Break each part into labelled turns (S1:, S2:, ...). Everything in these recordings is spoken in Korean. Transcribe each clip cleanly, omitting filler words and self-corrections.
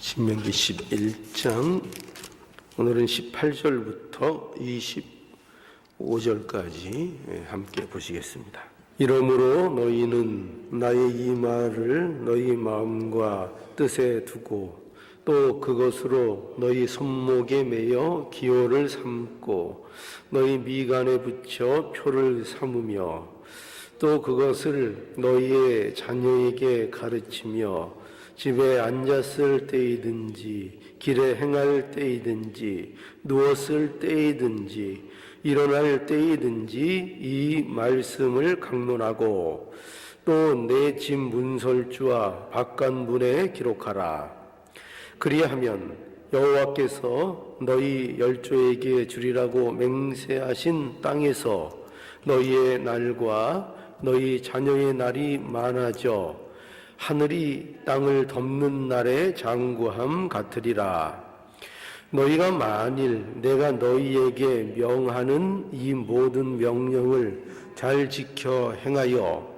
S1: 신명기 11장 오늘은 18절부터 25절까지 함께 보시겠습니다. 이러므로 너희는 나의 이 말을 너희 마음과 뜻에 두고 또 그것으로 너희 손목에 매여 기호를 삼고 너희 미간에 붙여 표를 삼으며 또 그것을 너희의 자녀에게 가르치며 집에 앉았을 때이든지 길에 행할 때이든지 누웠을 때이든지 일어날 때이든지 이 말씀을 강론하고 또 내 집 문설주와 바깥문에 기록하라. 그리하면 여호와께서 너희 열조에게 주리라고 맹세하신 땅에서 너희의 날과 너희 자녀의 날이 많아져 하늘이 땅을 덮는 날의 장구함 같으리라. 너희가 만일 내가 너희에게 명하는 이 모든 명령을 잘 지켜 행하여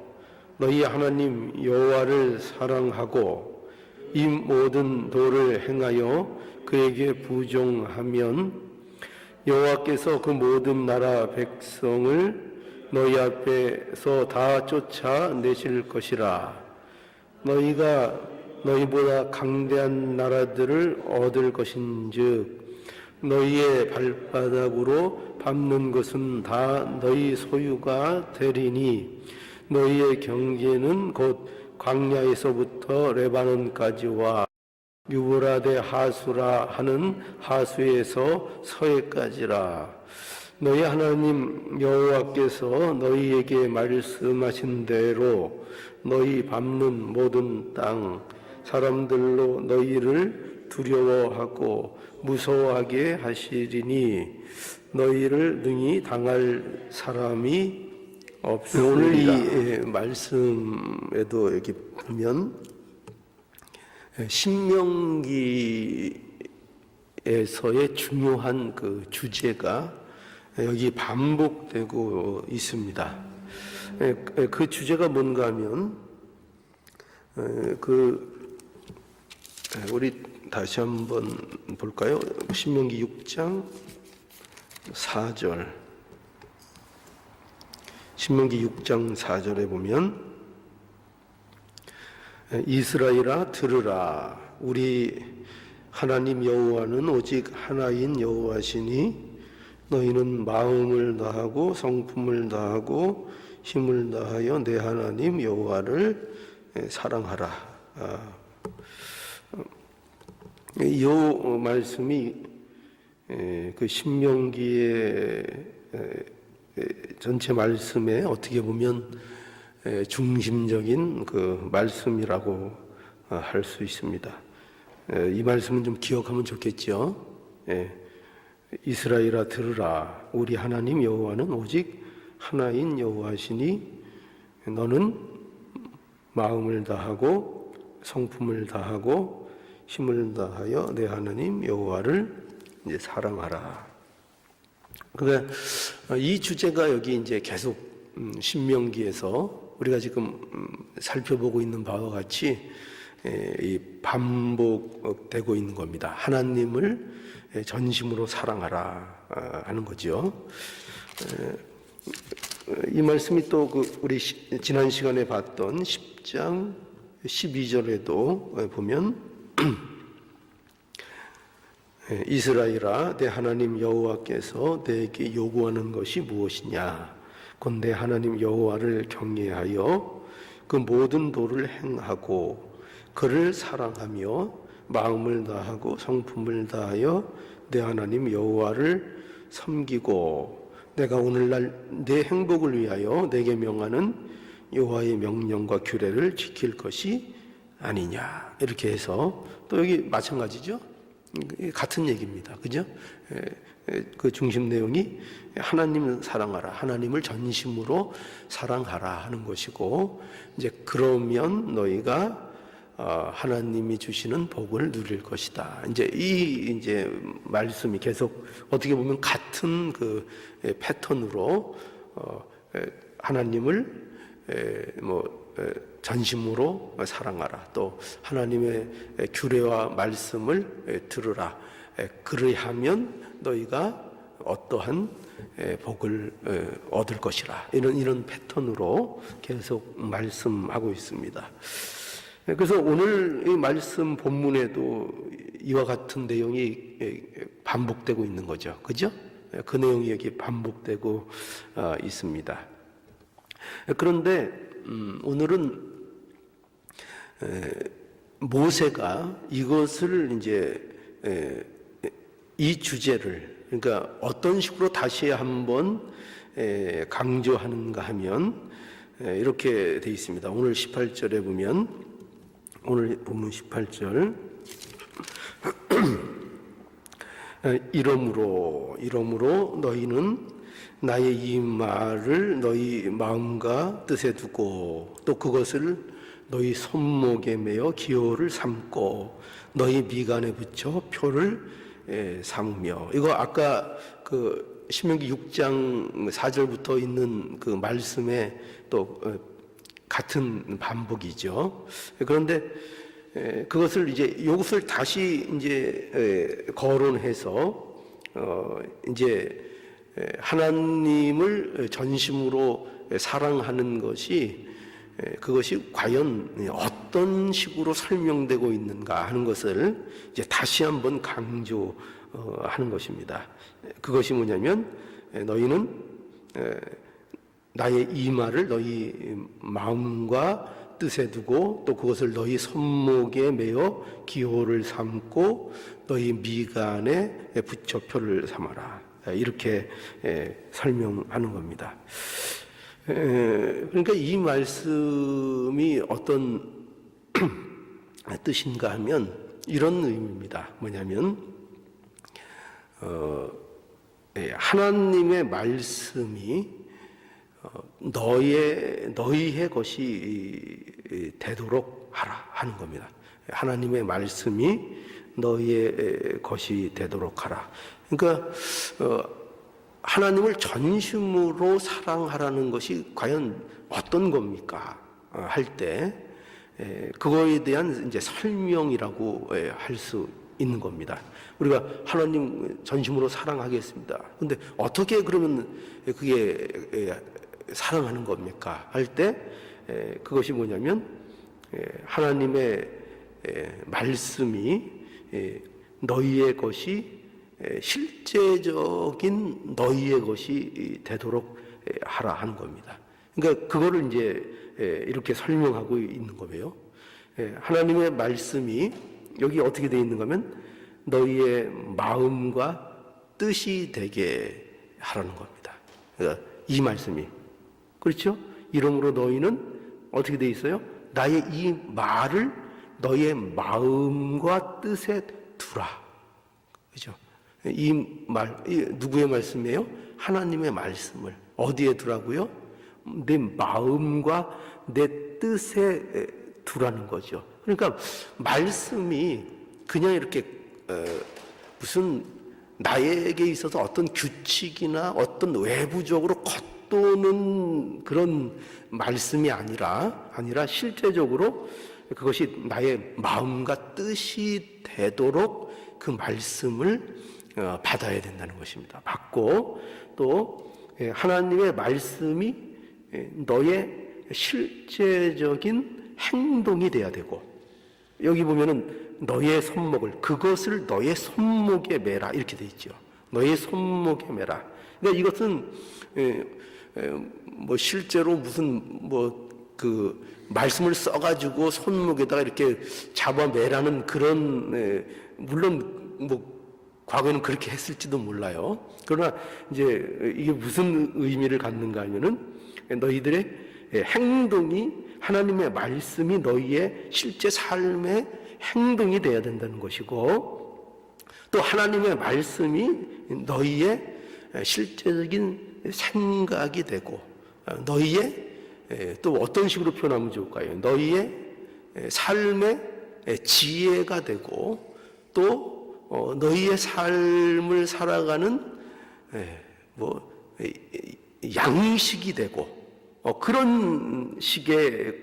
S1: 너희 하나님 여호와를 사랑하고 이 모든 도를 행하여 그에게 부종하면 여호와께서 그 모든 나라 백성을 너희 앞에서 다 쫓아내실 것이라. 너희가 너희보다 강대한 나라들을 얻을 것인즉 너희의 발바닥으로 밟는 것은 다 너희 소유가 되리니 너희의 경계는 곧 광야에서부터 레바논까지와 유브라데 하수라 하는 하수에서 서해까지라. 너희 하나님 여호와께서 너희에게 말씀하신 대로 너희 밟는 모든 땅 사람들로 너희를 두려워하고 무서워하게 하시리니 너희를 능히 당할 사람이 없으리라. 오늘 이 말씀에도 여기 보면 신명기에서의 중요한 그 주제가 여기 반복되고 있습니다. 그 주제가 뭔가 하면 우리 다시 한번 볼까요? 신명기 6장 4절. 신명기 6장 4절에 보면 이스라엘아 들으라. 우리 하나님 여호와는 오직 하나인 여호와시니 너희는 마음을 다하고 성품을 다하고 힘을 다하여 내 하나님 여호와를 사랑하라. 이 말씀이 그 신명기의 전체 말씀에 어떻게 보면 중심적인 그 말씀이라고 할 수 있습니다. 이 말씀은 좀 기억하면 좋겠죠. 이스라엘아 들으라. 우리 하나님 여호와는 오직 하나인 여호와시니 너는 마음을 다하고 성품을 다하고 힘을 다하여 내 하나님 여호와를 이제 사랑하라. 그러니까 이 주제가 여기 이제 계속 신명기에서 우리가 지금 살펴보고 있는 바와 같이 반복되고 있는 겁니다. 하나님을 전심으로 사랑하라 하는 거죠. 이 말씀이 또 우리 지난 시간에 봤던 10장 12절에도 보면 이스라엘아 내 하나님 여호와께서 내게 요구하는 것이 무엇이냐 곧 내 하나님 여호와를 경외하여 그 모든 도를 행하고 그를 사랑하며 마음을 다하고 성품을 다하여 내 하나님 여호와를 섬기고 내가 오늘날 내 행복을 위하여 내게 명하는 여호와의 명령과 규례를 지킬 것이 아니냐. 이렇게 해서 또 여기 마찬가지죠. 같은 얘기입니다. 그죠? 그 중심 내용이 하나님을 사랑하라. 하나님을 전심으로 사랑하라 하는 것이고 이제 그러면 너희가 하나님이 주시는 복을 누릴 것이다. 이제 말씀이 계속 어떻게 보면 같은 그 패턴으로 하나님을 전심으로 사랑하라. 또 하나님의 규례와 말씀을 들으라. 그리하면 너희가 어떠한 복을 얻을 것이라. 이런 패턴으로 계속 말씀하고 있습니다. 그래서 오늘 이 말씀 본문에도 이와 같은 내용이 반복되고 있는 거죠. 그죠? 그 내용이 여기 반복되고 있습니다. 그런데 오늘은 모세가 이것을 이제 이 주제를, 그러니까 어떤 식으로 다시 한번 강조하는가 하면 이렇게 되어 있습니다. 오늘 18절에 보면, 오늘 본문 18절 이러므로 너희는 나의 이 말을 너희 마음과 뜻에 두고 또 그것을 너희 손목에 매어 기호를 삼고 너희 미간에 붙여 표를 삼으며. 이거 아까 그 신명기 6장 4절부터 있는 그 말씀에 또 같은 반복이죠. 그런데 그것을 이것을 다시 거론해서 이제 하나님을 전심으로 사랑하는 것이 그것이 과연 어떤 식으로 설명되고 있는가 하는 것을 이제 다시 한번 강조하는 것입니다. 그것이 뭐냐면 너희는 나의 이 말을 너희 마음과 뜻에 두고 또 그것을 너희 손목에 매어 기호를 삼고 너희 미간에 붙여 표를 삼아라. 이렇게 설명하는 겁니다. 그러니까 이 말씀이 어떤 뜻인가 하면 이런 의미입니다. 뭐냐면 하나님의 말씀이 너희의 것이 되도록 하라 하는 겁니다. 하나님의 말씀이 너희의 것이 되도록 하라. 그러니까 하나님을 전심으로 사랑하라는 것이 과연 어떤 겁니까? 할 때 그거에 대한 이제 설명이라고 할 수 있는 겁니다. 우리가 하나님 전심으로 사랑하겠습니다. 근데 어떻게 그러면 그게 사랑하는 겁니까? 할 때 그것이 뭐냐면 하나님의 말씀이 너희의 것이 실제적인 너희의 것이 되도록 하라 하는 겁니다. 그러니까 그거를 이제 이렇게 설명하고 있는 거예요. 하나님의 말씀이 여기 어떻게 되어 있는가 하면 너희의 마음과 뜻이 되게 하라는 겁니다. 그러니까 이 말씀이 그렇죠? 이러므로 너희는 어떻게 되어 있어요? 나의 이 말을 너희의 마음과 뜻에 두라. 그렇죠? 이 말, 누구의 말씀이에요? 하나님의 말씀을 어디에 두라고요? 내 마음과 내 뜻에 두라는 거죠. 그러니까 말씀이 그냥 이렇게 무슨 나에게 있어서 어떤 규칙이나 어떤 외부적으로 겉도는 그런 말씀이 아니라 실제적으로 그것이 나의 마음과 뜻이 되도록 그 말씀을 받아야 된다는 것입니다. 받고 또 하나님의 말씀이 너의 실제적인 행동이 돼야 되고, 여기 보면은 너의 손목을, 그것을 너의 손목에 매라 이렇게 돼 있죠. 너의 손목에 매라. 그러니까 이것은 뭐 실제로 무슨 그 말씀을 써가지고 손목에다가 이렇게 잡아 매라는 그런 물론 과거에는 그렇게 했을지도 몰라요. 그러나 이제 이게 무슨 의미를 갖는가 하면은 너희들의 행동이, 하나님의 말씀이 너희의 실제 삶의 행동이 되어야 된다는 것이고, 또 하나님의 말씀이 너희의 실제적인 생각이 되고, 너희의 또 어떤 식으로 표현하면 좋을까요? 너희의 삶의 지혜가 되고, 또 너희의 삶을 살아가는 양식이 되고, 그런 식의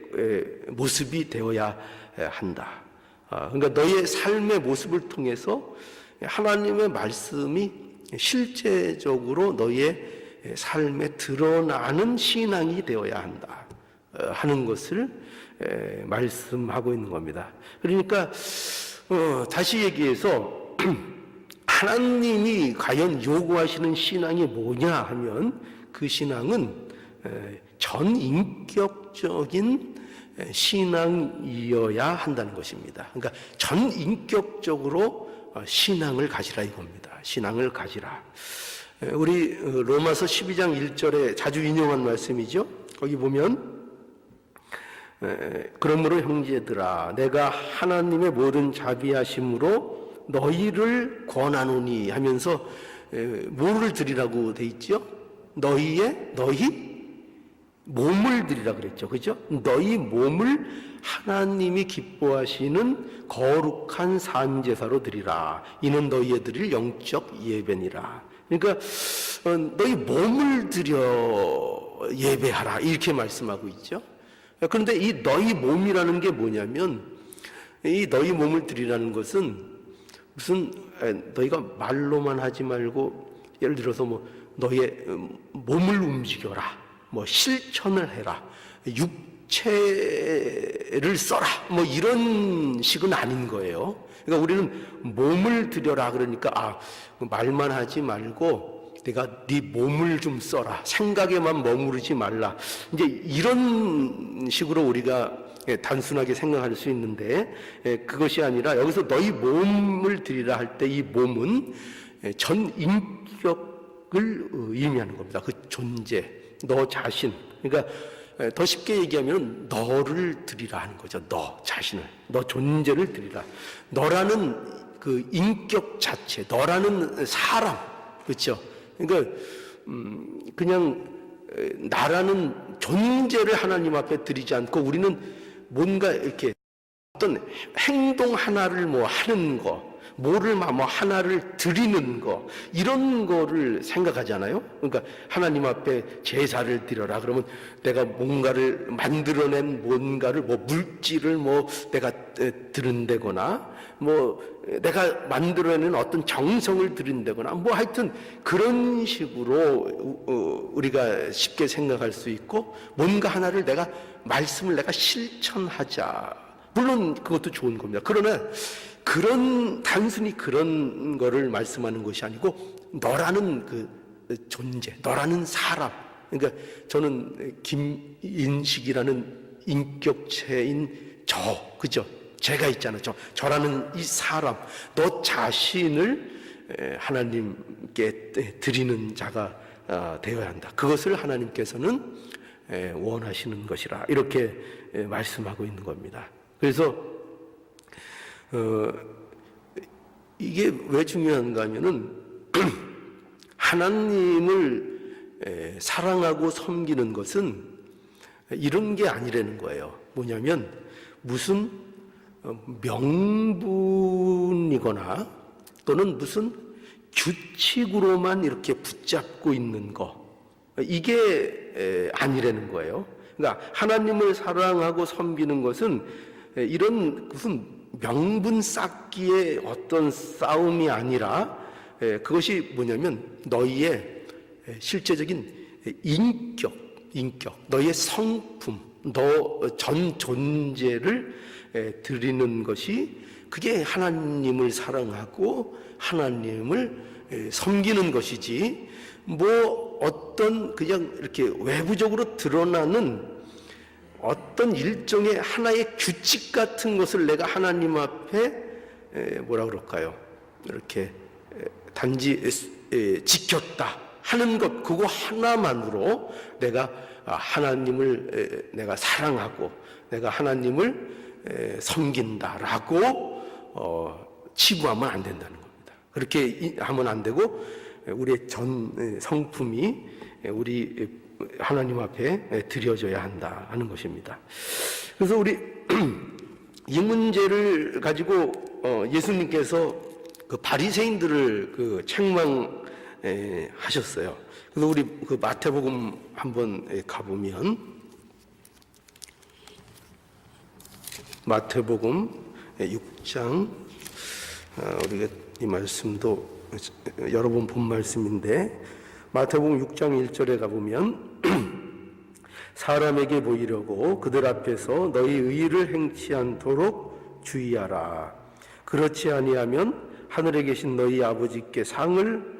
S1: 모습이 되어야 한다. 그러니까 너의 삶의 모습을 통해서 하나님의 말씀이 실제적으로 너의 삶에 드러나는 신앙이 되어야 한다 하는 것을 말씀하고 있는 겁니다. 그러니까 다시 얘기해서 하나님이 과연 요구하시는 신앙이 뭐냐 하면 그 신앙은 전인격적인 신앙이어야 한다는 것입니다. 그러니까 전인격적으로 신앙을 가지라 이겁니다. 신앙을 가지라. 우리 로마서 12장 1절에 자주 인용한 말씀이죠. 거기 보면 그러므로 형제들아 내가 하나님의 모든 자비하심으로 너희를 권하노니 하면서 뭐를 드리라고 돼 있죠? 너희 몸을 드리라 그랬죠. 그죠? 너희 몸을 하나님이 기뻐하시는 거룩한 산제사로 드리라. 이는 너희의 드릴 영적 예배니라. 그러니까 너희 몸을 드려 예배하라 이렇게 말씀하고 있죠. 그런데 이 너희 몸이라는 게 뭐냐면 이 너희 몸을 드리라는 것은 무슨 너희가 말로만 하지 말고 예를 들어서 뭐 너의 몸을 움직여라. 뭐 실천을 해라. 육체를 써라. 뭐 이런 식은 아닌 거예요. 그러니까 우리는 몸을 들여라 그러니까 말만 하지 말고 내가 네 몸을 좀 써라. 생각에만 머무르지 말라. 이제 이런 식으로 우리가 단순하게 생각할 수 있는데 그것이 아니라 여기서 너희 몸을 드리라 할 때 이 몸은 전 인격을 의미하는 겁니다. 그 존재. 너 자신. 그러니까 더 쉽게 얘기하면 너를 드리라 하는 거죠. 너 자신을. 너 존재를 드리라. 너라는 그 인격 자체, 너라는 사람. 그렇죠? 그러니까 그냥 나라는 존재를 하나님 앞에 드리지 않고 우리는 뭔가 이렇게 어떤 행동 하나를 뭐 하는 거, 뭐를 뭐 하나를 드리는 거 이런 거를 생각하잖아요. 그러니까 하나님 앞에 제사를 드려라 그러면 내가 뭔가를 만들어낸 뭔가를 뭐 물질을 뭐 내가 드린다거나 뭐 내가 만들어낸 어떤 정성을 드린다거나 뭐 하여튼 그런 식으로 우리가 쉽게 생각할 수 있고 뭔가 하나를 내가 말씀을 내가 실천하자. 물론 그것도 좋은 겁니다. 그러나 단순히 그런 거를 말씀하는 것이 아니고 너라는 그 존재, 너라는 사람. 그러니까 저는 김인식이라는 인격체인 그죠? 제가 있잖아요. 저라는 이 사람, 너 자신을 하나님께 드리는 자가 되어야 한다. 그것을 하나님께서는 원하시는 것이라 이렇게 말씀하고 있는 겁니다. 그래서 이게 왜 중요한가 하면은 하나님을 사랑하고 섬기는 것은 이런 게 아니라는 거예요. 뭐냐면 무슨 명분이거나 또는 무슨 규칙으로만 이렇게 붙잡고 있는 거 이게 아니라는 거예요. 그러니까 하나님을 사랑하고 섬기는 것은 이런 무슨 명분 쌓기의 어떤 싸움이 아니라 그것이 뭐냐면 너희의 실제적인 인격, 너희의 성품, 너 전 존재를 드리는 것이 그게 하나님을 사랑하고 하나님을 섬기는 것이지 뭐 어떤 그냥 이렇게 외부적으로 드러나는 어떤 일종의 하나의 규칙 같은 것을 내가 하나님 앞에 뭐라 그럴까요? 이렇게 단지 지켰다 하는 것 그거 하나만으로 내가 하나님을 내가 사랑하고 내가 하나님을 섬긴다라고 치부하면 안 된다는 겁니다. 그렇게 하면 안 되고 우리의 전 성품이 우리 하나님 앞에 드려져야 한다 하는 것입니다. 그래서 우리 이 문제를 가지고 예수님께서 그 바리새인들을 그 책망 하셨어요. 그래서 우리 그 마태복음 한번 가보면 마태복음 6장 우리가 이 말씀도 여러 번 본 말씀인데 마태복음 6장 1절에 가보면 사람에게 보이려고 그들 앞에서 너희 의를 행치 않도록 주의하라. 그렇지 아니하면 하늘에 계신 너희 아버지께 상을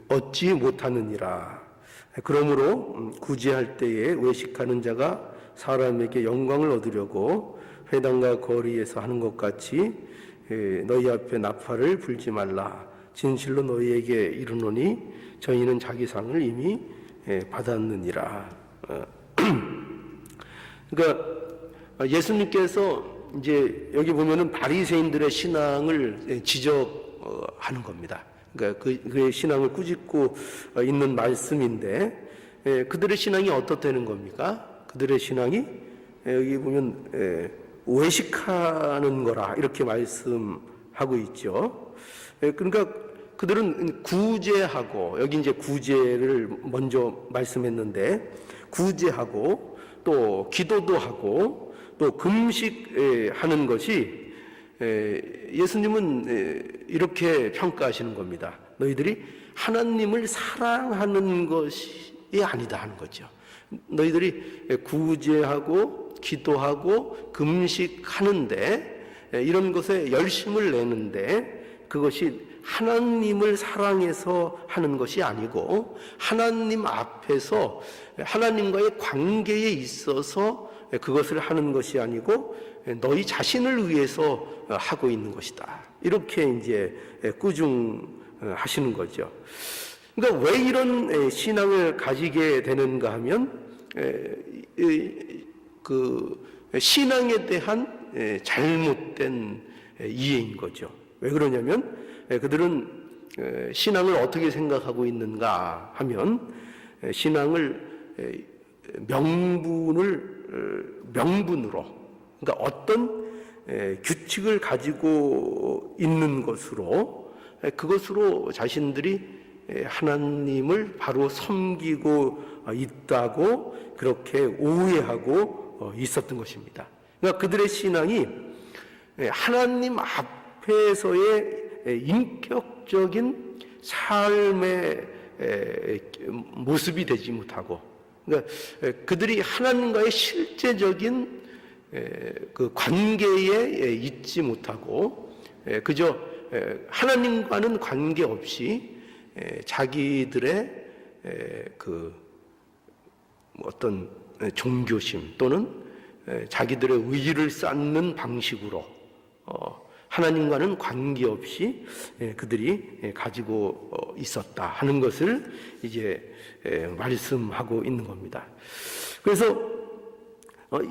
S1: 얻지 못하느니라. 그러므로 구제할 때에 외식하는 자가 사람에게 영광을 얻으려고 회당과 거리에서 하는 것 같이 너희 앞에 나팔을 불지 말라. 진실로 너희에게 이르노니 저희는 자기 상을 이미 받았느니라. 그러니까 예수님께서 이제 여기 보면은 바리새인들의 신앙을 지적하는 겁니다. 그러니까 그의 신앙을 꾸짖고 있는 말씀인데 그들의 신앙이 어떻다는 겁니까? 그들의 신앙이 여기 보면 외식하는 거라 이렇게 말씀하고 있죠. 그러니까 그들은 구제하고 여기 이제 구제를 먼저 말씀했는데 구제하고 또 기도도 하고 또 금식하는 것이 예수님은 이렇게 평가하시는 겁니다. 너희들이 하나님을 사랑하는 것이 아니다 하는 거죠. 너희들이 구제하고 기도하고 금식하는데 이런 것에 열심을 내는데 그것이 하나님을 사랑해서 하는 것이 아니고 하나님 앞에서 하나님과의 관계에 있어서 그것을 하는 것이 아니고 너희 자신을 위해서 하고 있는 것이다. 이렇게 이제 꾸중하시는 거죠. 그러니까 왜 이런 신앙을 가지게 되는가 하면 그 신앙에 대한 잘못된 이해인 거죠. 왜 그러냐면 그들은 신앙을 어떻게 생각하고 있는가 하면 신앙을 명분으로 그러니까 어떤 규칙을 가지고 있는 것으로 그것으로 자신들이 하나님을 바로 섬기고 있다고 그렇게 오해하고 있었던 것입니다. 그러니까 그들의 신앙이 하나님 앞에서의 인격적인 삶의 모습이 되지 못하고 그러니까 그들이 하나님과의 실제적인 그 관계에 있지 못하고 그저 하나님과는 관계없이 자기들의 그 어떤 종교심 또는 자기들의 의의를 쌓는 방식으로 하나님과는 관계없이 그들이 가지고 있었다 하는 것을 이제 말씀하고 있는 겁니다. 그래서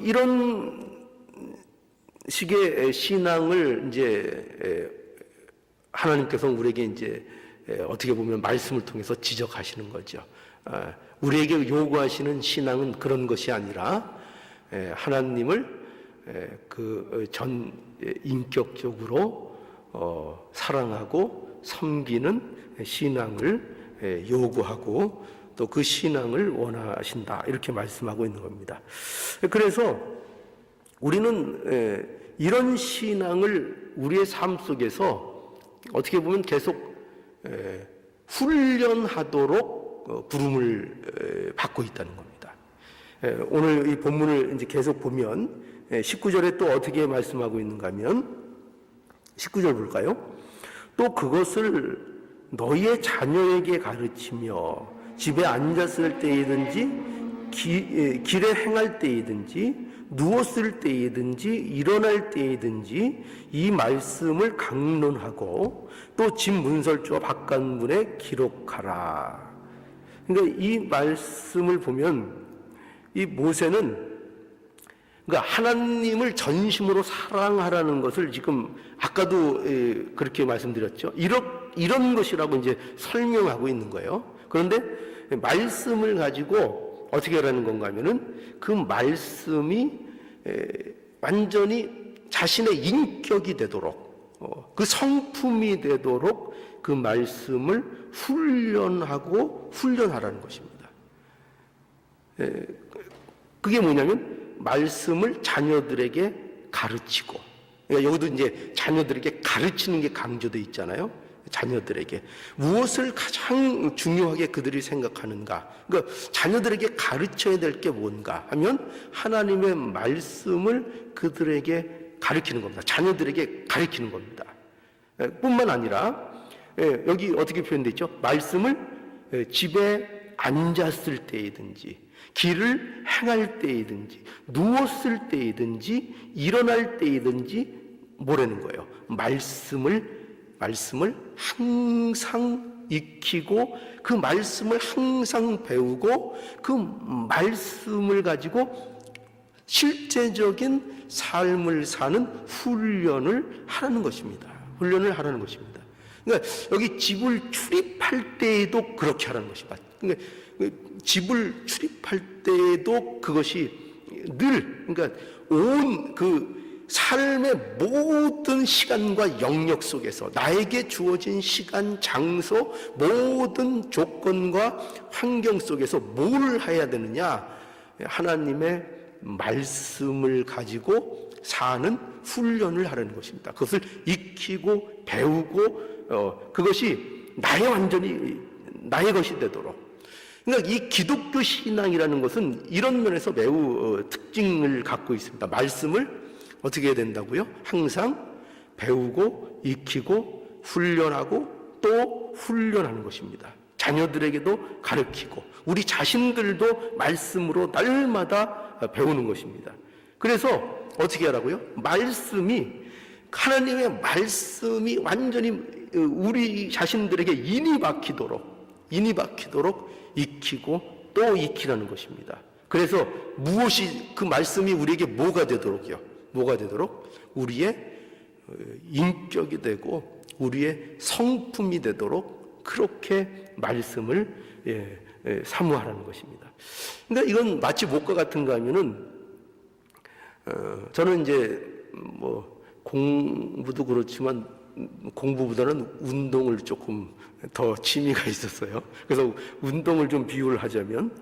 S1: 이런 식의 신앙을 이제 하나님께서 우리에게 이제 어떻게 보면 말씀을 통해서 지적하시는 거죠. 우리에게 요구하시는 신앙은 그런 것이 아니라 하나님을 그 전 인격적으로 사랑하고 섬기는 신앙을 요구하고 또 그 신앙을 원하신다 이렇게 말씀하고 있는 겁니다. 그래서 우리는 이런 신앙을 우리의 삶 속에서 어떻게 보면 계속 훈련하도록 부름을 받고 있다는 겁니다. 오늘 이 본문을 이제 계속 보면 19절에 또 어떻게 말씀하고 있는가 하면 19절 볼까요? 또 그것을 너희의 자녀에게 가르치며 집에 앉았을 때이든지 길에 행할 때이든지 누웠을 때이든지 일어날 때이든지 이 말씀을 강론하고 또 집 문설주와 바깥문에 기록하라. 그러니까 이 말씀을 보면 이 모세는 그러니까 하나님을 전심으로 사랑하라는 것을 지금 아까도 그렇게 말씀드렸죠. 이런 것이라고 이제 설명하고 있는 거예요. 그런데 말씀을 가지고 어떻게 하라는 건가 하면은 그 말씀이 완전히 자신의 인격이 되도록 그 성품이 되도록 그 말씀을 훈련하라는 것입니다. 그게 뭐냐면 말씀을 자녀들에게 가르치고, 그러니까 여기도 이제 자녀들에게 가르치는 게 강조되어 있잖아요. 자녀들에게 무엇을 가장 중요하게 그들이 생각하는가, 그러니까 자녀들에게 가르쳐야 될 게 뭔가 하면 하나님의 말씀을 그들에게 가르치는 겁니다. 자녀들에게 가르치는 겁니다. 뿐만 아니라 여기 어떻게 표현되어 있죠? 말씀을 집에 앉았을 때이든지 길을 행할 때이든지 누웠을 때이든지 일어날 때이든지 뭐라는 거예요? 말씀을 항상 익히고 그 말씀을 항상 배우고 그 말씀을 가지고 실제적인 삶을 사는 훈련을 하라는 것입니다. 그러니까 여기 집을 출입할 때에도 그렇게 하라는 것입니다. 그러니까 집을 출입할 때에도 그것이 늘, 그러니까 온 그 삶의 모든 시간과 영역 속에서 나에게 주어진 시간, 장소, 모든 조건과 환경 속에서 뭘 해야 되느냐? 하나님의 말씀을 가지고 사는 훈련을 하라는 것입니다. 그것을 익히고 배우고 그것이 완전히 나의 것이 되도록. 그러니까 이 기독교 신앙이라는 것은 이런 면에서 매우 특징을 갖고 있습니다. 말씀을 어떻게 해야 된다고요? 항상 배우고 익히고 훈련하고 또 훈련하는 것입니다. 자녀들에게도 가르치고 우리 자신들도 말씀으로 날마다 배우는 것입니다. 그래서 어떻게 하라고요? 하나님의 말씀이 완전히 우리 자신들에게 인이 박히도록 익히고 또 익히라는 것입니다. 그래서 그 말씀이 우리에게 뭐가 되도록요? 우리의 인격이 되고 우리의 성품이 되도록 그렇게 말씀을 사모하라는 것입니다. 그러니까 이건 마치 못과 같은가 하면은 저는 이제 뭐 공부도 그렇지만 공부보다는 운동을 조금 더 취미가 있었어요. 그래서 운동을 좀 비유를 하자면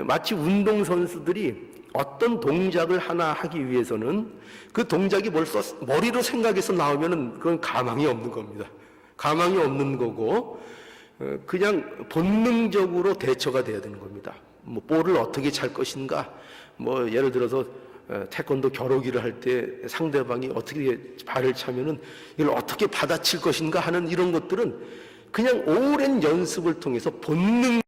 S1: 마치 운동선수들이 어떤 동작을 하나 하기 위해서는 그 동작이 벌써 머리로 생각해서 나오면은 그건 가망이 없는 겁니다. 가망이 없는 거고 그냥 본능적으로 대처가 돼야 되는 겁니다. 뭐 볼을 어떻게 찰 것인가, 뭐 예를 들어서 태권도 겨루기를 할 때 상대방이 어떻게 발을 차면은 이걸 어떻게 받아칠 것인가 하는 이런 것들은 그냥 오랜 연습을 통해서 본능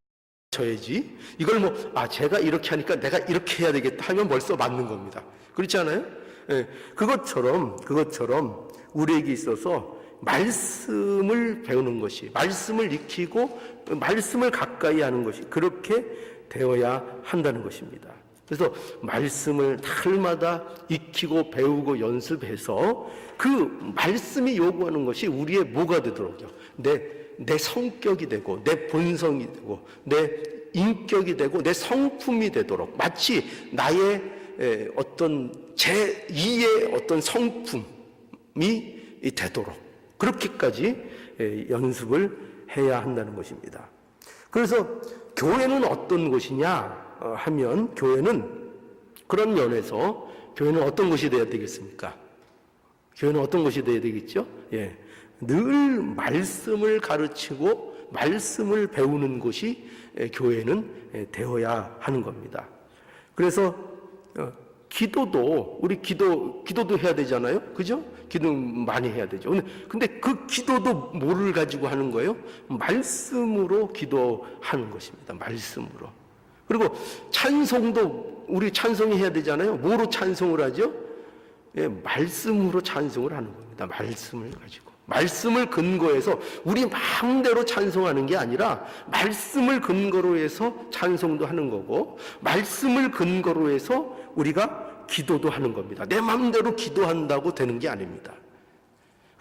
S1: 쳐야지. 이걸 제가 이렇게 하니까 내가 이렇게 해야 되겠다 하면 벌써 맞는 겁니다. 그렇지 않아요? 그것처럼 우리에게 있어서 말씀을 배우는 것이, 말씀을 익히고 말씀을 가까이 하는 것이 그렇게 되어야 한다는 것입니다. 그래서 말씀을 날마다 익히고 배우고 연습해서 그 말씀이 요구하는 것이 우리의 뭐가 되도록요? 내 성격이 되고 내 본성이 되고 내 인격이 되고 내 성품이 되도록, 마치 나의 어떤 제2의 어떤 성품이 되도록 그렇게까지 연습을 해야 한다는 것입니다. 그래서 교회는 어떤 곳이냐 하면, 교회는 그런 면에서 교회는 어떤 곳이 되어야 되겠습니까? 교회는 어떤 곳이 되어야 되겠죠? 늘 말씀을 가르치고 말씀을 배우는 곳이 교회는 되어야 하는 겁니다. 그래서 우리 기도도 해야 되잖아요. 그죠? 기도 많이 해야 되죠. 근데 그 기도도 뭐를 가지고 하는 거예요? 말씀으로 기도하는 것입니다. 말씀으로. 그리고 찬송도 우리 찬송이 해야 되잖아요. 뭐로 찬송을 하죠? 말씀으로 찬송을 하는 겁니다. 말씀을 가지고. 말씀을 근거해서 우리 마음대로 찬송하는 게 아니라 말씀을 근거로 해서 찬송도 하는 거고, 말씀을 근거로 해서 우리가 기도도 하는 겁니다. 내 마음대로 기도한다고 되는 게 아닙니다.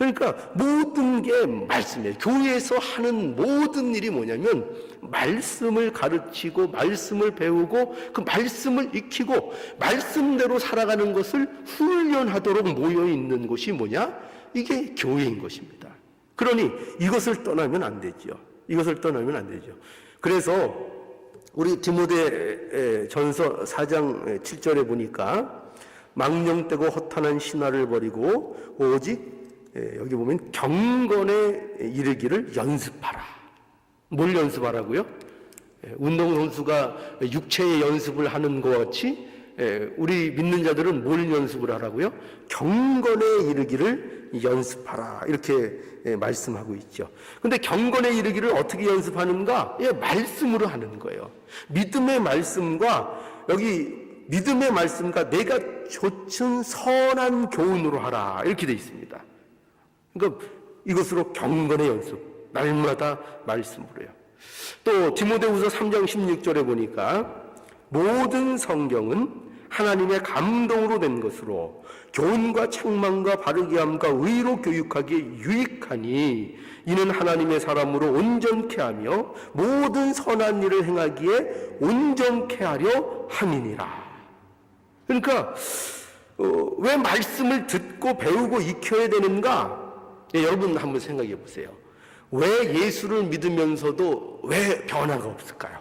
S1: 그러니까 모든 게 말씀이에요. 교회에서 하는 모든 일이 뭐냐면 말씀을 가르치고 말씀을 배우고 그 말씀을 익히고 말씀대로 살아가는 것을 훈련하도록 모여 있는 곳이 뭐냐? 이게 교회인 것입니다. 그러니 이것을 떠나면 안 되죠. 이것을 떠나면 안 되죠. 그래서 우리 디모데 전서 4장 7절에 보니까 망령되고 허탄한 신화를 버리고 오직 여기 보면 경건에 이르기를 연습하라. 뭘 연습하라고요? 운동선수가 육체의 연습을 하는 것 같이 우리 믿는 자들은 뭘 연습을 하라고요? 경건에 이르기를 연습하라. 이렇게 말씀하고 있죠. 근데 경건에 이르기를 어떻게 연습하는가? 말씀으로 하는 거예요. 믿음의 말씀과 믿음의 말씀과 내가 좇은 선한 교훈으로 하라. 이렇게 되어 있습니다. 그러니까 이것으로 경건의 연습, 날마다 말씀으로 해요. 또 디모데후서 3장 16절에 보니까 모든 성경은 하나님의 감동으로 된 것으로 교훈과 책망과 바르게 함과 의로 교육하기에 유익하니 이는 하나님의 사람으로 온전케 하며 모든 선한 일을 행하기에 온전케 하려 함이니라. 그러니까 왜 말씀을 듣고 배우고 익혀야 되는가? 여러분 한번 생각해 보세요. 왜 예수를 믿으면서도 왜 변화가 없을까요?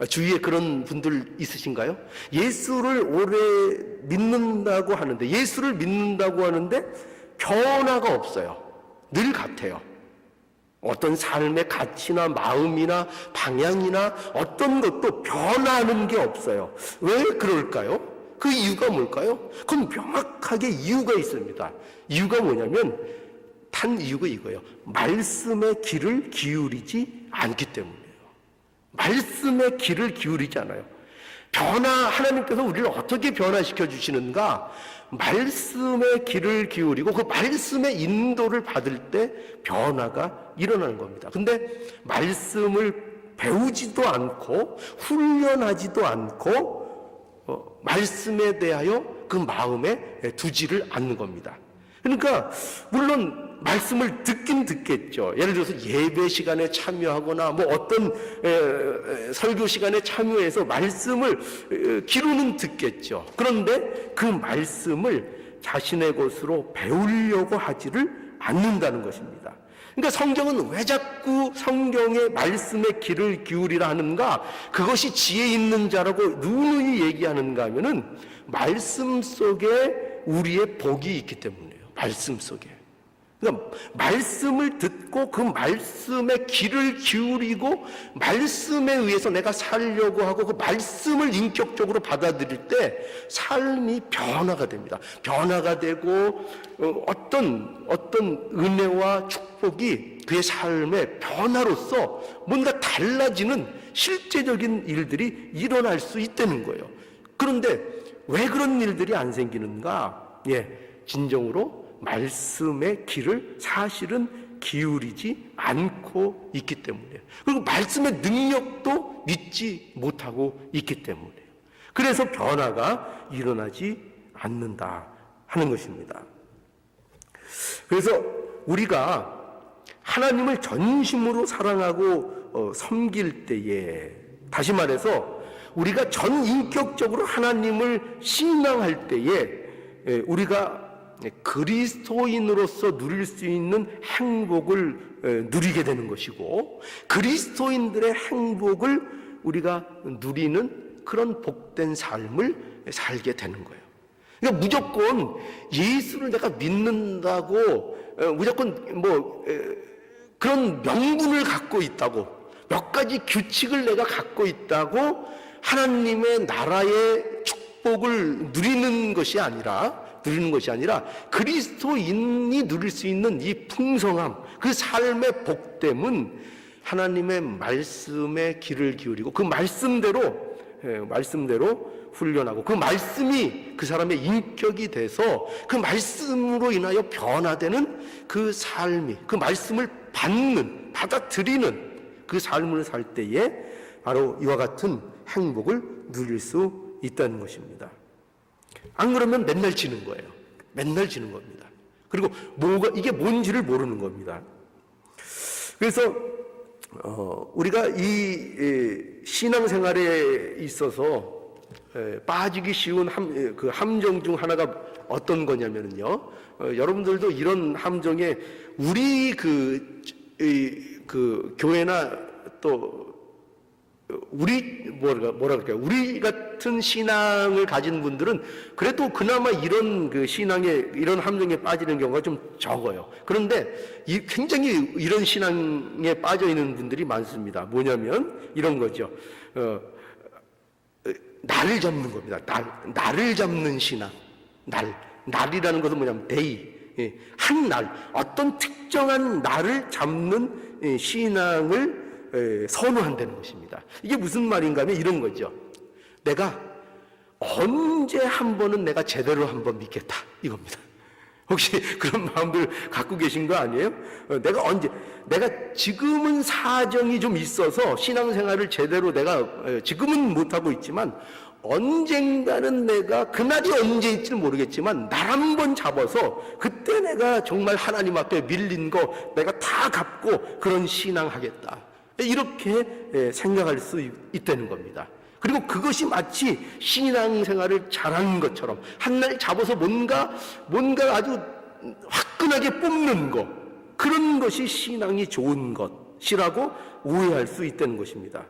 S1: 주위에 그런 분들 있으신가요? 예수를 오래 믿는다고 하는데 변화가 없어요. 늘 같아요. 어떤 삶의 가치나 마음이나 방향이나 어떤 것도 변하는 게 없어요. 왜 그럴까요? 그 이유가 뭘까요? 그건 명확하게 이유가 있습니다. 이유가 뭐냐면 단 이유가 이거예요. 말씀의 귀를 기울이지 않기 때문이에요. 말씀의 귀를 기울이지 않아요. 하나님께서 우리를 어떻게 변화시켜 주시는가? 말씀의 귀를 기울이고 그 말씀의 인도를 받을 때 변화가 일어나는 겁니다. 근데 말씀을 배우지도 않고 훈련하지도 않고 말씀에 대하여 그 마음에 두지를 않는 겁니다. 그러니까 물론 말씀을 듣긴 듣겠죠. 예를 들어서 예배 시간에 참여하거나 뭐 어떤 설교 시간에 참여해서 말씀을 귀로는 듣겠죠. 그런데 그 말씀을 자신의 것으로 배우려고 하지를 않는다는 것입니다. 그러니까 성경은 왜 자꾸 성경의 말씀에 귀를 기울이라 하는가? 그것이 지혜 있는 자라고 누누이 얘기하는가 하면은 말씀 속에 우리의 복이 있기 때문이에요. 말씀 속에. 그러니까 말씀을 듣고 그 말씀에 귀를 기울이고 말씀에 의해서 내가 살려고 하고 그 말씀을 인격적으로 받아들일 때 삶이 변화가 됩니다. 변화가 되고 어떤 은혜와 축복이 그의 삶의 변화로서 뭔가 달라지는 실제적인 일들이 일어날 수 있다는 거예요. 그런데 왜 그런 일들이 안 생기는가? 진정으로 말씀의 귀를 사실은 기울이지 않고 있기 때문이에요. 그리고 말씀의 능력도 믿지 못하고 있기 때문이에요. 그래서 변화가 일어나지 않는다 하는 것입니다. 그래서 우리가 하나님을 전심으로 사랑하고 섬길 때에, 다시 말해서 우리가 전인격적으로 하나님을 신앙할 때에 우리가 그리스도인으로서 누릴 수 있는 행복을 누리게 되는 것이고, 그리스도인들의 행복을 우리가 누리는 그런 복된 삶을 살게 되는 거예요. 그러니까 무조건 예수를 내가 믿는다고 무조건 그런 명분을 갖고 있다고, 몇 가지 규칙을 내가 갖고 있다고 하나님의 나라의 축복을 누리는 것이 아니라 그리스도인이 누릴 수 있는 이 풍성함, 그 삶의 복됨은 하나님의 말씀에 귀를 기울이고 그 말씀대로 훈련하고 그 말씀이 그 사람의 인격이 돼서 그 말씀으로 인하여 변화되는 그 삶이, 그 말씀을 받아들이는 그 삶을 살 때에 바로 이와 같은 행복을 누릴 수 있다는 것입니다. 안 그러면 맨날 지는 거예요. 맨날 지는 겁니다. 그리고 이게 뭔지를 모르는 겁니다. 그래서 우리가 이 신앙생활에 있어서 빠지기 쉬운 그 함정 중 하나가 어떤 거냐면요. 여러분들도 이런 함정에 우리 그 교회나 또 뭐라 그럴까요? 우리 같은 신앙을 가진 분들은 그래도 그나마 이런 그 신앙에, 이런 함정에 빠지는 경우가 좀 적어요. 그런데 굉장히 이런 신앙에 빠져 있는 분들이 많습니다. 뭐냐면 이런 거죠. 날을 잡는 겁니다. 날을 잡는 신앙. 날이라는 것은 뭐냐면 데이. 한 날, 어떤 특정한 날을 잡는 신앙을 선호한다는 것입니다. 이게 무슨 말인가 하면 이런 거죠. 내가 언제 한 번은 내가 제대로 한번 믿겠다, 이겁니다. 혹시 그런 마음들 갖고 계신 거 아니에요? 내가 지금은 사정이 좀 있어서 신앙생활을 제대로 내가 지금은 못하고 있지만 언젠가는 내가 그날이 언제일지는 모르겠지만 날 한번 잡아서 그때 내가 정말 하나님 앞에 밀린 거 내가 다 갚고 그런 신앙하겠다, 이렇게 생각할 수 있다는 겁니다. 그리고 그것이 마치 신앙생활을 잘하는 것처럼 한 날 잡아서 뭔가 아주 화끈하게 뽑는 것, 그런 것이 신앙이 좋은 것이라고 오해할 수 있다는 것입니다.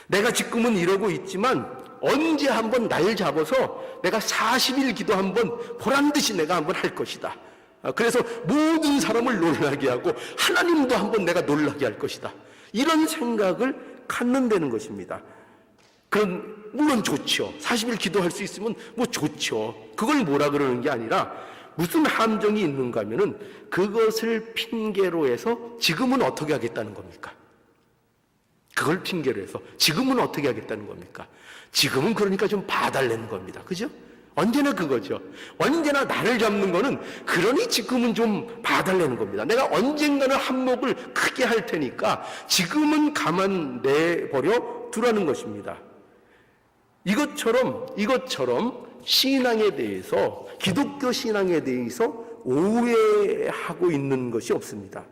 S1: 내가 지금은 이러고 있지만 언제 한번 날 잡아서 내가 40일 기도 한번 보란듯이 내가 한번 할 것이다. 그래서 모든 사람을 놀라게 하고 하나님도 한번 내가 놀라게 할 것이다. 이런 생각을 갖는다는 것입니다. 그럼 물론 좋죠. 40일 기도할 수 있으면 뭐 좋죠. 그걸 뭐라 그러는 게 아니라 무슨 함정이 있는가 하면은 그것을 핑계로 해서 지금은 어떻게 하겠다는 겁니까? 그걸 핑계로 해서 지금은 어떻게 하겠다는 겁니까? 지금은 그러니까 좀 봐달라는 겁니다. 그죠? 언제나 그거죠. 언제나 나를 잡는 거는 그러니 지금은 좀 봐달라는 겁니다. 내가 언젠가는 한몫을 크게 할 테니까 지금은 가만 내버려 두라는 것입니다. 이것처럼 신앙에 대해서, 기독교 신앙에 대해서 오해하고 있는 것이 없습니다.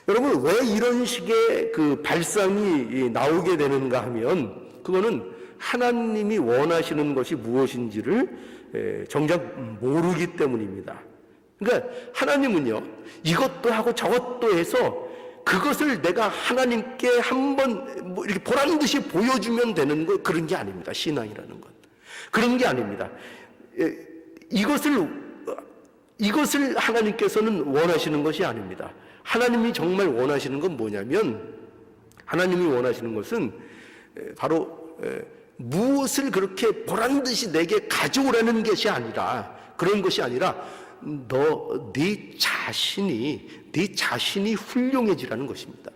S1: 여러분, 왜 이런 식의 그 발상이 나오게 되는가 하면 그거는 하나님이 원하시는 것이 무엇인지를 정작 모르기 때문입니다. 그러니까 하나님은요, 이것도 하고 저것도 해서 그것을 내가 하나님께 한번 이렇게 보라는 듯이 보여주면 되는 거, 그런 게 아닙니다. 신앙이라는 건 그런 게 아닙니다. 이것을 하나님께서는 원하시는 것이 아닙니다. 하나님이 정말 원하시는 건 뭐냐면, 하나님이 원하시는 것은 바로 무엇을 그렇게 보란 듯이 내게 가져오라는 것이 아니라, 그런 것이 아니라 네 자신이 훌륭해지라는 것입니다.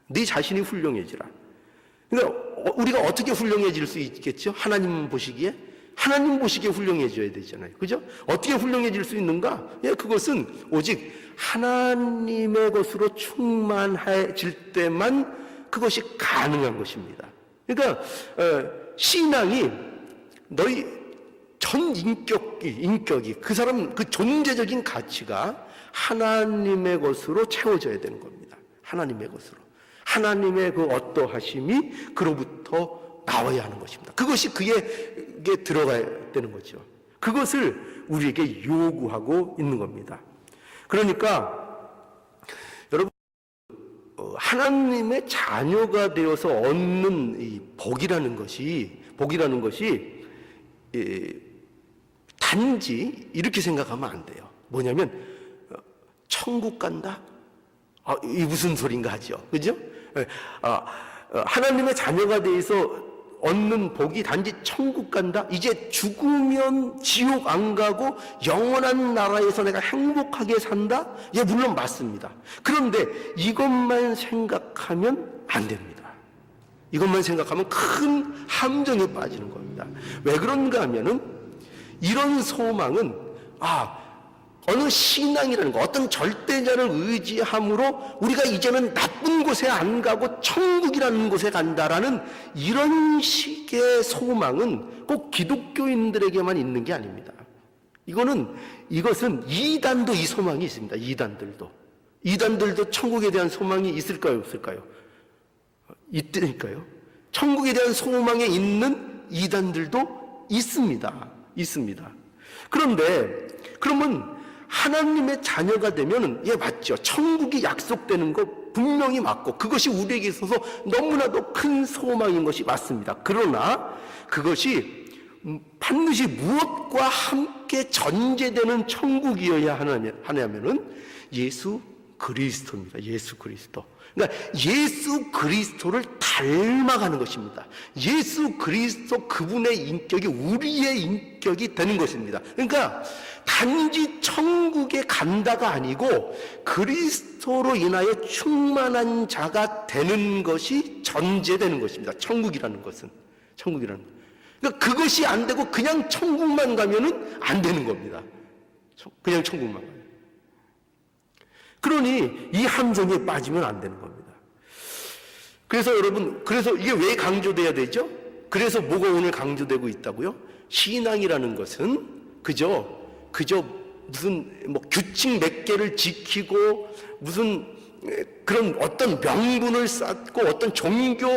S1: 네 자신이 훌륭해지라. 그러니까 우리가 어떻게 훌륭해질 수 있겠죠? 하나님 보시기에 훌륭해져야 되잖아요. 그죠? 어떻게 훌륭해질 수 있는가? 그것은 오직 하나님의 것으로 충만해질 때만 그것이 가능한 것입니다. 그러니까 신앙이 너희 전 인격이 그 사람 그 존재적인 가치가 하나님의 것으로 채워져야 되는 겁니다. 하나님의 것으로. 하나님의 그 어떠하심이 그로부터 나와야 하는 것입니다. 그것이 그에게 들어가야 되는 거죠. 그것을 우리에게 요구하고 있는 겁니다. 그러니까 여러분, 하나님의 자녀가 되어서 얻는 이 복이라는 것이 단지 이렇게 생각하면 안 돼요. 뭐냐면 천국 간다? 이 무슨 소린가 하죠. 그죠? 하나님의 자녀가 되어서 얻는 복이 단지 천국 간다? 이제 죽으면 지옥 안 가고 영원한 나라에서 내가 행복하게 산다? 예, 물론 맞습니다. 그런데 이것만 생각하면 안 됩니다. 이것만 생각하면 큰 함정에 빠지는 겁니다. 왜 그런가 하면은 이런 소망은 어느 신앙이라는 거, 어떤 절대자를 의지함으로 우리가 이제는 나쁜 곳에 안 가고 천국이라는 곳에 간다라는 이런 식의 소망은 꼭 기독교인들에게만 있는 게 아닙니다. 이것은 이단도 이 소망이 있습니다. 이단들도 천국에 대한 소망이 있을까요, 없을까요? 있다니까요. 천국에 대한 소망에 있는 이단들도 있습니다. 그런데 그러면 하나님의 자녀가 되면은 맞죠. 천국이 약속되는 거 분명히 맞고 그것이 우리에게 있어서 너무나도 큰 소망인 것이 맞습니다. 그러나 그것이 반드시 무엇과 함께 전제되는 천국이어야 하냐면은 예수 그리스도입니다. 예수 그리스도. 그러니까 예수 그리스도를 닮아가는 것입니다. 예수 그리스도 그분의 인격이 우리의 인격이 되는 것입니다. 그러니까 단지 천국에 간다가 아니고 그리스도로 인하여 충만한 자가 되는 것이 전제되는 것입니다. 천국이라는 것은. 그러니까 그것이 안 되고 그냥 천국만 가면은 안 되는 겁니다. 그냥 천국만 가면. 그러니 이 함정에 빠지면 안 되는 겁니다. 그래서 여러분, 이게 왜 강조돼야 되죠? 그래서 뭐가 오늘 강조되고 있다고요? 신앙이라는 것은 그저 무슨 규칙 몇 개를 지키고 무슨 그런 어떤 명분을 쌓고 어떤 종교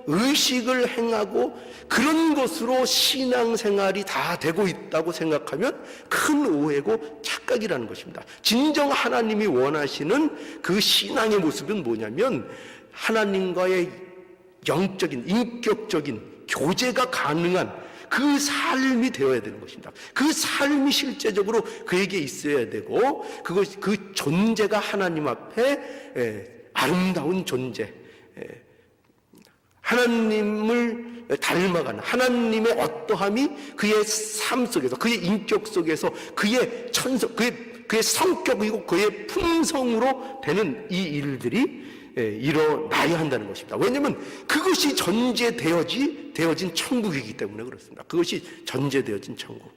S1: 의식을 행하고 그런 것으로 신앙생활이 다 되고 있다고 생각하면 큰 오해고 착각이라는 것입니다. 진정 하나님이 원하시는 그 신앙의 모습은 뭐냐면 하나님과의 영적인 인격적인 교제가 가능한 그 삶이 되어야 되는 것입니다. 그 삶이 실제적으로 그에게 있어야 되고 그 존재가 하나님 앞에 아름다운 존재, 하나님을 닮아가는 하나님의 어떠함이 그의 삶 속에서 그의 인격 속에서 그의 성격이고 그의 품성으로 되는 이 일들이 일어나야 한다는 것입니다. 왜냐하면 그것이 전제되어진 천국이기 때문에 그렇습니다. 그것이 전제되어진 천국.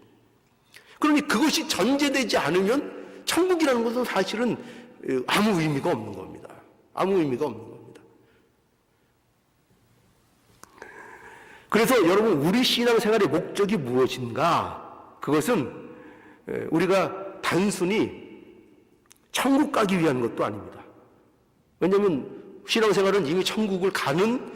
S1: 그러니 그것이 전제되지 않으면 천국이라는 것은 사실은 아무 의미가 없는 겁니다. 그래서 여러분, 우리 신앙생활의 목적이 무엇인가? 그것은 우리가 단순히 천국 가기 위한 것도 아닙니다. 왜냐하면 신앙생활은 이미 천국을 가는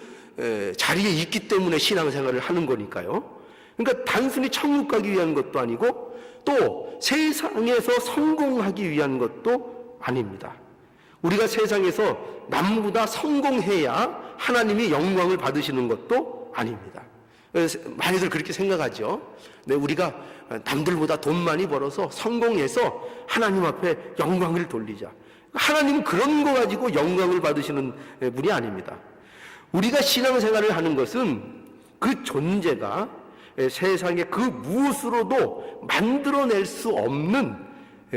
S1: 자리에 있기 때문에 신앙생활을 하는 거니까요. 그러니까 단순히 천국 가기 위한 것도 아니고 또 세상에서 성공하기 위한 것도 아닙니다. 우리가 세상에서 남보다 성공해야 하나님이 영광을 받으시는 것도 아닙니다. 많이들 그렇게 생각하죠. 네, 우리가 남들보다 돈 많이 벌어서 성공해서 하나님 앞에 영광을 돌리자. 하나님은 그런 거 가지고 영광을 받으시는 분이 아닙니다. 우리가 신앙생활을 하는 것은 그 존재가 세상의 그 무엇으로도 만들어낼 수 없는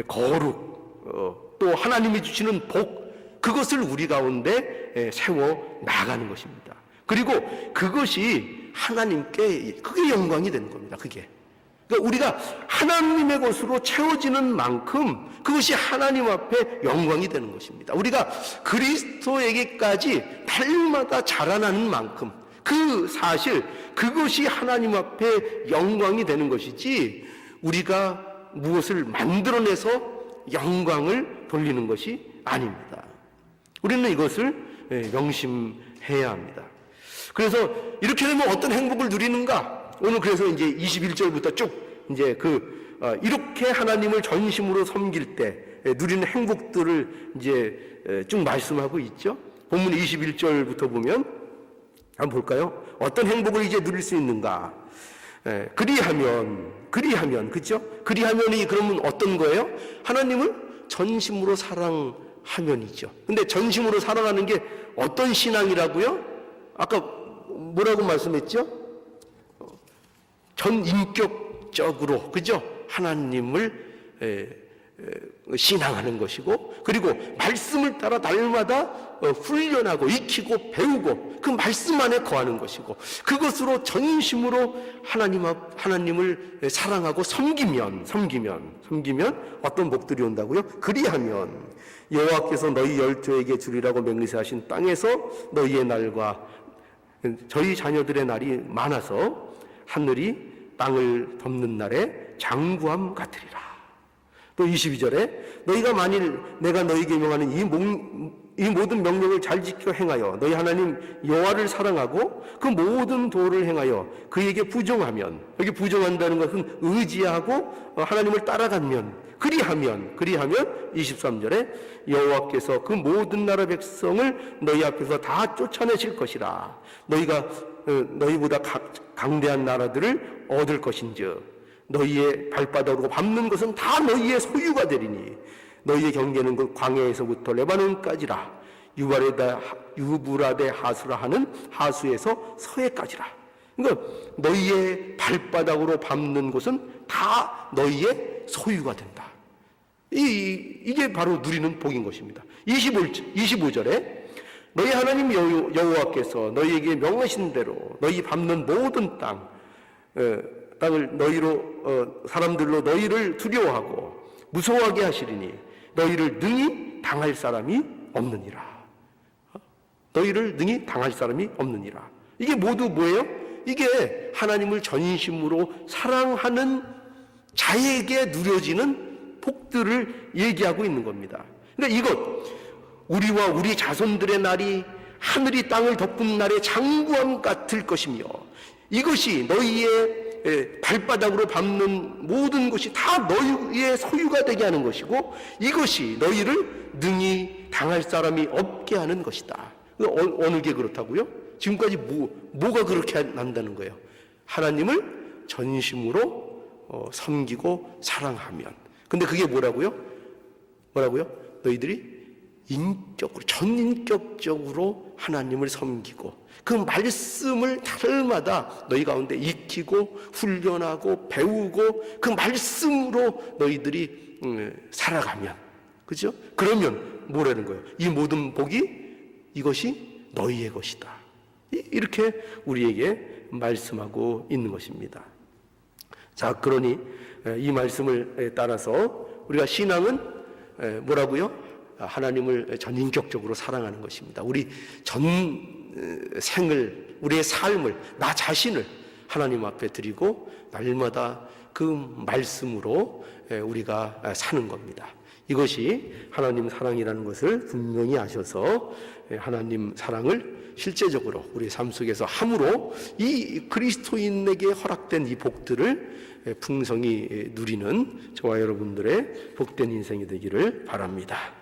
S1: 거룩, 또 하나님이 주시는 복, 그것을 우리 가운데 세워 나가는 것입니다. 그리고 그것이 하나님께 그게 영광이 되는 겁니다. 그러니까 우리가 하나님의 것으로 채워지는 만큼 그것이 하나님 앞에 영광이 되는 것입니다. 우리가 그리스도에게까지 날마다 자라나는 만큼 그 사실, 그것이 하나님 앞에 영광이 되는 것이지 우리가 무엇을 만들어내서 영광을 돌리는 것이 아닙니다. 우리는 이것을 명심해야 합니다. 그래서 이렇게 되면 어떤 행복을 누리는가? 오늘 그래서 이제 21절부터 쭉 이제 이렇게 하나님을 전심으로 섬길 때 누리는 행복들을 이제 쭉 말씀하고 있죠. 본문 21절부터 보면 한번 볼까요? 어떤 행복을 이제 누릴 수 있는가? 그리하면 그죠? 그리하면이 그러면 어떤 거예요? 하나님을 전심으로 사랑하면이죠. 근데 전심으로 사랑하는 게 어떤 신앙이라고요? 아까 뭐라고 말씀했죠? 전인격적으로, 그죠? 하나님을 신앙하는 것이고, 그리고 말씀을 따라 날마다 훈련하고 익히고 배우고 그 말씀 안에 거하는 것이고, 그것으로 전심으로 하나님을 사랑하고 섬기면 어떤 복들이 온다고요? 그리하면 여호와께서 너희 열조에게 주리라고 맹세하신 땅에서 너희의 날과 저희 자녀들의 날이 많아서 하늘이 땅을 덮는 날에 장구함 같으리라. 또 22절에 너희가 만일 내가 너희에게 명하는 이 모든 명령을 잘 지켜 행하여 너희 하나님 여호와를 사랑하고 그 모든 도를 행하여 그에게 부정하면, 여기 부정한다는 것은 의지하고 하나님을 따라가면, 그리하면 23절에 여호와께서 그 모든 나라 백성을 너희 앞에서 다 쫓아내실 것이라. 너희가 너희보다 강대한 나라들을 얻을 것인즉 너희의 발바닥으로 밟는 것은 다 너희의 소유가 되리니 너희의 경계는 그 광야에서부터 레바논까지라. 유브라데 하수라 하는 하수에서 서해까지라. 그러니까 너희의 발바닥으로 밟는 곳은 다 너희의 소유가 된다. 이게 바로 누리는 복인 것입니다. 25절에 너희 하나님 여호와께서 너희에게 명하신 대로 너희 밟는 모든 땅을 너희로 사람들로 너희를 두려워하고 무서워하게 하시리니 너희를 능히 당할 사람이 없느니라. 너희를 능히 당할 사람이 없느니라. 이게 모두 뭐예요? 이게 하나님을 전심으로 사랑하는 자에게 누려지는 복들을 얘기하고 있는 겁니다. 그러니까 이것, 우리와 우리 자손들의 날이 하늘이 땅을 덮은 날의 장구함 같을 것이며 이것이 너희의 발바닥으로 밟는 모든 것이 다 너희의 소유가 되게 하는 것이고 이것이 너희를 능히 당할 사람이 없게 하는 것이다. 어느 게 그렇다고요? 지금까지 뭐가 그렇게 난다는 거예요? 하나님을 전심으로 섬기고 사랑하면. 근데 그게 뭐라고요? 너희들이 전인격적으로 하나님을 섬기고 그 말씀을 날마다 너희 가운데 익히고 훈련하고 배우고 그 말씀으로 너희들이 살아가면, 그죠? 그러면 뭐라는 거예요? 이 모든 복이 이것이 너희의 것이다. 이렇게 우리에게 말씀하고 있는 것입니다. 자, 그러니 이 말씀을 따라서 우리가 신앙은 뭐라고요? 하나님을 전인격적으로 사랑하는 것입니다. 우리 전생을, 우리의 삶을, 나 자신을 하나님 앞에 드리고 날마다 그 말씀으로 우리가 사는 겁니다. 이것이 하나님 사랑이라는 것을 분명히 아셔서 하나님 사랑을 실제적으로 우리 삶 속에서 함으로 이 그리스도인에게 허락된 이 복들을 풍성히 누리는 저와 여러분들의 복된 인생이 되기를 바랍니다.